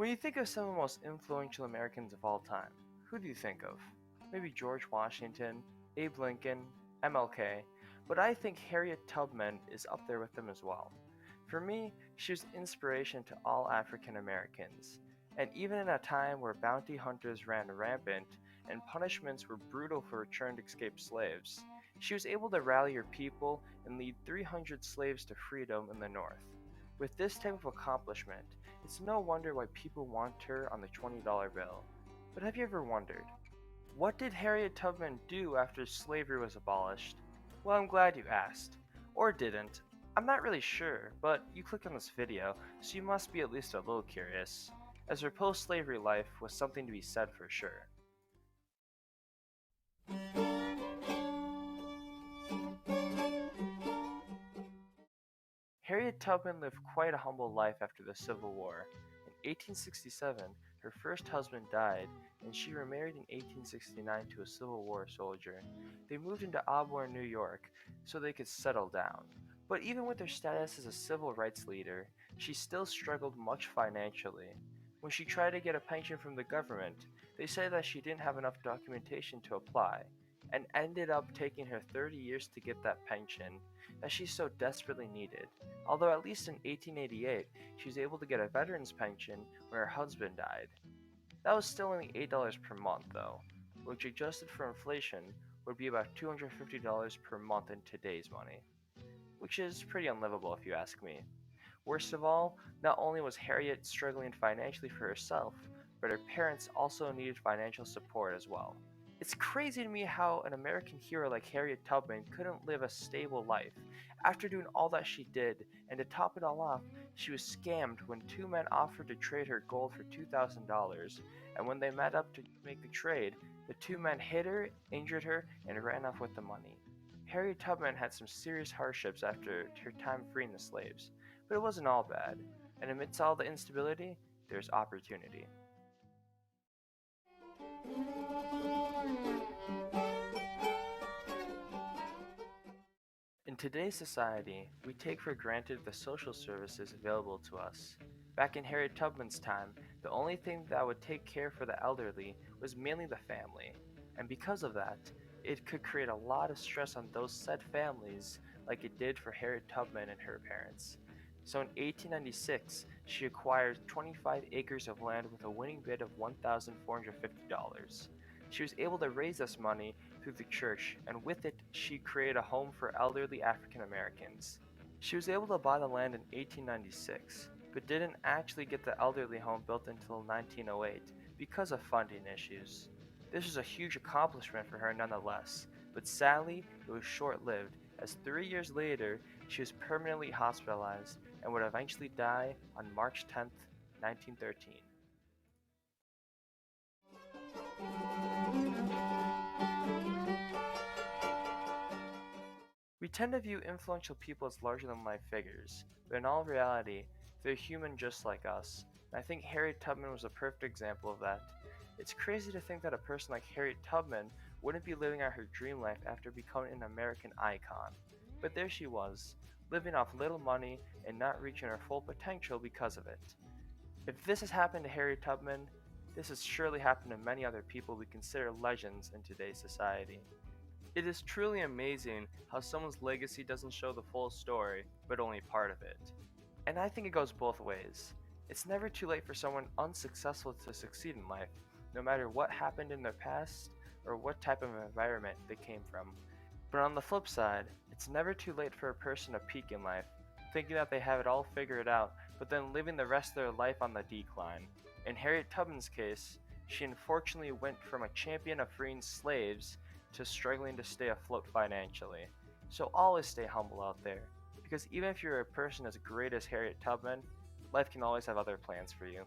When you think of some of the most influential Americans of all time, who do you think of? Maybe George Washington, Abe Lincoln, MLK, but I think Harriet Tubman is up there with them as well. For me, she was inspiration to all African Americans, and even in a time where bounty hunters ran rampant and punishments were brutal for returned escaped slaves, she was able to rally her people and lead 300 slaves to freedom in the North. With this type of accomplishment, it's no wonder why people want her on the $20 bill. But have you ever wondered, what did Harriet Tubman do after slavery was abolished? Well, I'm glad you asked. Or didn't. I'm not really sure, but you clicked on this video, so you must be at least a little curious, as her post-slavery life was something to be said for sure. Harriet Tubman lived quite a humble life after the Civil War. In 1867, her first husband died, and she remarried in 1869 to a Civil War soldier. They moved into Auburn, New York, so they could settle down. But even with her status as a civil rights leader, she still struggled much financially. When she tried to get a pension from the government, they said that she didn't have enough documentation to apply, and ended up taking her 30 years to get that pension that she so desperately needed. Although at least in 1888, she was able to get a veteran's pension when her husband died. That was still only $8 per month though, which adjusted for inflation would be about $250 per month in today's money, which is pretty unlivable if you ask me. Worst of all, not only was Harriet struggling financially for herself, but her parents also needed financial support as well. It's crazy to me how an American hero like Harriet Tubman couldn't live a stable life after doing all that she did, and to top it all off, she was scammed when two men offered to trade her gold for $2,000, and when they met up to make the trade, the two men hit her, injured her, and ran off with the money. Harriet Tubman had some serious hardships after her time freeing the slaves, but it wasn't all bad, and amidst all the instability, there's opportunity. In today's society, we take for granted the social services available to us. Back in Harriet Tubman's time, the only thing that would take care for the elderly was mainly the family, and because of that, it could create a lot of stress on those said families like it did for Harriet Tubman and her parents. So in 1896, she acquired 25 acres of land with a winning bid of $1,450. She was able to raise this money through the church, and with it, she created a home for elderly African Americans. She was able to buy the land in 1896, but didn't actually get the elderly home built until 1908 because of funding issues. This was a huge accomplishment for her nonetheless, but sadly, it was short-lived, as 3 years later, she was permanently hospitalized and would eventually die on March 10th, 1913. We tend to view influential people as larger-than-life figures, but in all reality, they're human just like us, and I think Harriet Tubman was a perfect example of that. It's crazy to think that a person like Harriet Tubman wouldn't be living out her dream life after becoming an American icon, but there she was, living off little money and not reaching her full potential because of it. If this has happened to Harriet Tubman, this has surely happened to many other people we consider legends in today's society. It is truly amazing how someone's legacy doesn't show the full story, but only part of it. And I think it goes both ways. It's never too late for someone unsuccessful to succeed in life, no matter what happened in their past or what type of environment they came from. But on the flip side, it's never too late for a person to peak in life, thinking that they have it all figured out, but then living the rest of their life on the decline. In Harriet Tubman's case, she unfortunately went from a champion of freeing slaves to struggling to stay afloat financially. So always stay humble out there, because even if you're a person as great as Harriet Tubman, life can always have other plans for you.